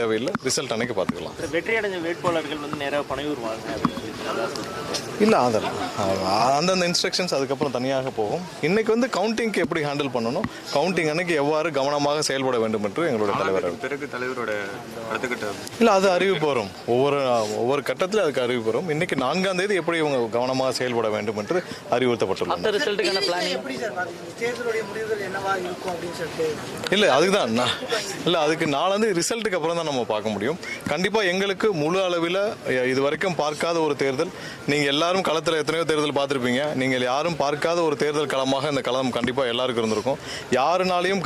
தேவையில்லை, ரிசல்ட் அன்னைக்கு பார்த்துக்கலாம். வெற்றி அடைஞ்ச வேட்பாளர்கள் வந்து நேராக பனையூர் வாங்க இல்லை, அதெல்லாம் அந்தந்த இன்ஸ்ட்ரக்ஷன்ஸ் அதுக்கப்புறம் தனியாக போகும். இன்னைக்கு வந்து கவுண்டிங்க்கு எப்படி ஹேண்டில் பண்ணணும், கவுண்டிங் அன்னைக்கு எவ்வாறு கவனமாக செயல்பட வேண்டும் என்று எங்களுடைய தலைவர் பிறகு தலைவரோட இல்லை அது அறிவிப்பு வரும். ஒவ்வொரு கட்டத்தில் அதுக்கு அறிவிப்பு வரும். இன்னைக்கு 4ஆம் தேதி எப்படி இவங்க கவனமாக செயல்பட வேண்டும் என்று அறிவுறுத்தப்பட்டுள்ளது. இல்லை அதுக்குதான் இல்லை, அதுக்கு 4ஆம் தேதி ரிசல்ட்டுக்கு அப்புறம் தான் நம்ம பார்க்க முடியும். கண்டிப்பாக எங்களுக்கு முழு அளவில் இது வரைக்கும் பார்க்காத ஒரு தேர்தல். நீங்கள் எல்லாரும் களத்தில் எத்தனையோ தேர்தல் பார்த்துருப்பீங்க. நீங்கள் யாரும் பார்க்காத ஒரு தேர்தல் களமாக இந்த களம் கண்டிப்பாக எல்லாருக்கும் இருந்திருக்கும். யாருனாலையும்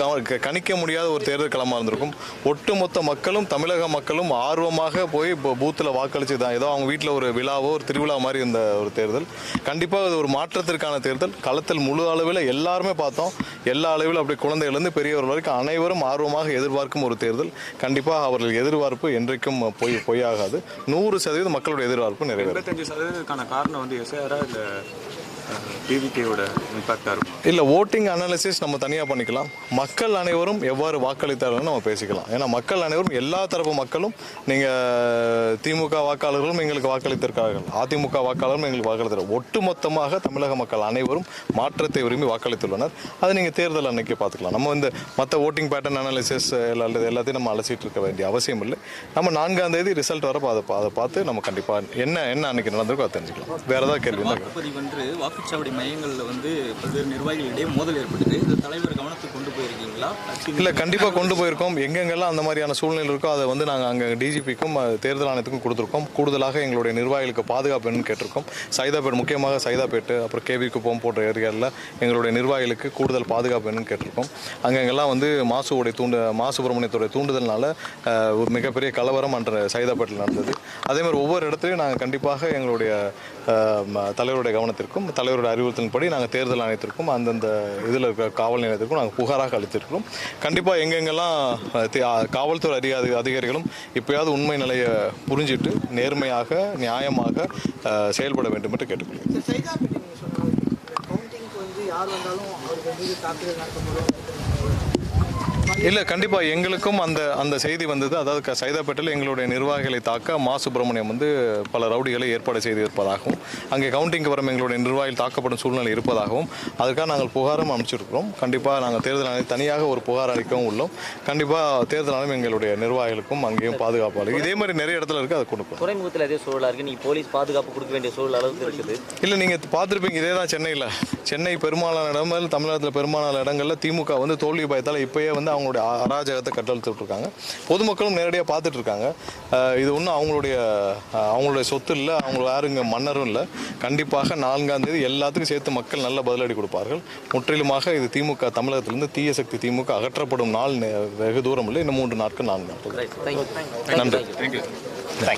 கணிக்க முடியாத ஒரு தேர்தல் களமாக இருந்திருக்கும். ஒட்டுமொத்த மக்களும் தமிழக மக்களும் ஆர்வமாக போய் இப்போ பூத்தில் வாக்களித்து தான் ஏதோ அவங்க வீட்டில் ஒரு விழாவோ ஒரு திருவிழா மாதிரி இருந்த ஒரு தேர்தல். கண்டிப்பாக அது ஒரு மாற்றத்திற்கான தேர்தல். களத்தில் முழு அளவில் எல்லாருமே பார்த்தோம். எல்லா அளவில் அப்படி குழந்தைகளிலிருந்து பெரியவர் வரைக்கும் அனைவரும் ஆர்வமாக எதிர்பார்க்கும் ஒரு தேர்தல். கண்டிப்பாக அவர்கள் எதிர்பார்ப்பு என்றைக்கும் பொய்யாகாது. 100% மக்களுடைய எதிர்பார்ப்பு நிறைவேறும். 25% காரணம் வந்து எஸ்ஆரா இல்லை டிவிகேயோட இம்பாக்டாக இருக்கும். இல்லை, ஓட்டிங் அனாலிசிஸ் நம்ம தனியாக பண்ணிக்கலாம். மக்கள் அனைவரும் எவ்வாறு வாக்களித்தார்கள் நம்ம பேசிக்கலாம். ஏன்னா மக்கள் அனைவரும் எல்லா தரப்பு மக்களும், நீங்கள் திமுக வாக்காளர்களும் எங்களுக்கு வாக்களித்திருக்கார்கள், அதிமுக வாக்காளரும் எங்களுக்கு வாக்களித்தார்கள். ஒட்டுமொத்தமாக தமிழக மக்கள் அனைவரும் மாற்றத்தை விரும்பி வாக்களித்துள்ளனர். அதை நீங்கள் தேர்தல் அன்னைக்கு பார்த்துக்கலாம். நம்ம இந்த மற்ற ஓட்டிங் பேட்டர்ன் அனாலிசிஸ் எல்லாத்தையும் நம்ம அலசிட்டு இருக்க வேண்டிய அவசியம் இல்லை. நம்ம 4ஆம் தேதி ரிசல்ட் வரப்போ அதை பார்த்து நம்ம கண்டிப்பாக என்ன அன்னைக்கு நடந்திருக்கோ அதை தெரிஞ்சுக்கலாம். வேற ஏதாவது கேள்வி வாக்குச்சாவடி மையங்களில் வந்து பல்வேறு நிர்வாகிகளிடையே மோதல் ஏற்பட்டது. இந்த தலைவர் கவனத்துக்கு கொண்டு போயிருக்கீங்களா? இல்லை, கண்டிப்பாக கொண்டு போயிருக்கோம். எங்கெங்கெல்லாம் அந்த மாதிரியான சூழ்நிலை இருக்கோ அதை வந்து நாங்கள் அங்கே டிஜிபிக்கும் தேர்தல் ஆணையத்துக்கும் கொடுத்துருக்கோம். கூடுதலாக எங்களுடைய நிர்வாகிகளுக்கு பாதுகாப்பு என்னன்னு கேட்டிருக்கோம். சைதாப்பேட், முக்கியமாக சைதாப்பேட்டு, அப்புறம் கேவி குப்பம் போன்ற ஏரியாவில் எங்களுடைய நிர்வாகிகளுக்கு கூடுதல் பாதுகாப்பு என்னன்னு கேட்டிருக்கோம். அங்கெங்கெல்லாம் வந்து மாசுபிரமணியத்துடைய தூண்டுதல்னால ஒரு மிகப்பெரிய கலவரம் அன்ற சைதாப்பேட்டில் நடந்தது. அதே மாதிரி ஒவ்வொரு இடத்துலையும் நாங்கள் கண்டிப்பாக எங்களுடைய தலைவருடைய கவனத்திற்கும் தலைவருடைய அறிவுறுத்தலின்படி நாங்கள் தேர்தல் ஆணையத்திற்கும் அந்தந்த இதில் இருக்கிற காவல் நிலையத்திற்கும் நாங்கள் புகாராக அளித்திருக்கிறோம். கண்டிப்பாக எங்கெங்கெல்லாம் காவல்துறை அதிகாரிகளும் இப்போயாவது உண்மை நிலையை புரிஞ்சிட்டு நேர்மையாக நியாயமாக செயல்பட வேண்டும் என்று கேட்டுக்கொள்கிறேன். இல்லை, கண்டிப்பாக எங்களுக்கும் அந்த செய்தி வந்தது. அதாவது சைதாப்பேட்டில் எங்களுடைய நிர்வாகிகளை தாக்க சுப்பிரமணியம் வந்து பல ரவுடிகளை ஏற்பாடு செய்திருப்பதாகவும், அங்கே கவுண்டிங்க்கு வரும் எங்களுடைய நிர்வாகிகள் தாக்கப்படும் சூழ்நிலை இருப்பதாகவும் அதுக்காக நாங்கள் புகாரும் அனுப்பிச்சிருக்கிறோம். கண்டிப்பாக நாங்கள் தேர்தல் ஆணையம் தனியாக ஒரு புகார் அளிக்கவும் உள்ளோம். கண்டிப்பாக தேர்தல் ஆணையம் எங்களுடைய நிர்வாகிகளுக்கும் அங்கேயும் பாதுகாப்பு அளிக்கும். இதே மாதிரி நிறைய இடத்துல இருக்குது, அதை கொடுப்போம். துறைமுகத்தில் அதே சூழலாக இருக்குது. நீங்கள் போலீஸ் பாதுகாப்பு கொடுக்க வேண்டிய சூழல் அளவுக்கு இருக்குது. இல்லை, நீங்கள் பார்த்துருப்பீங்க, இதே தான் சென்னை பெரும்பாலான இடங்கள், தமிழகத்தில் பெரும்பாலான இடங்களில் திமுக வந்து தோல்வி பயத்தால் இப்போயே வந்து அவங்களுடைய அராஜகத்தை கட்டழுத்துட்டு இருக்காங்க. பொதுமக்களும் நேரடியாக பார்த்துட்டு இருக்காங்க. இது ஒன்றும் அவங்களுடைய சொத்து இல்லை, அவங்க யாருங்க மன்னரும் இல்லை. கண்டிப்பாக 4ஆம் தேதி எல்லாத்துக்கும் சேர்த்து மக்கள் நல்ல பதிலடி கொடுப்பார்கள். முற்றிலுமாக இது திமுக தமிழகத்திலிருந்து தீய சக்தி திமுக அகற்றப்படும் நாள் வெகு தூரம் இல்லை. இன்னும் 3 நாட்கள் 4 நாட்கள். நன்றி.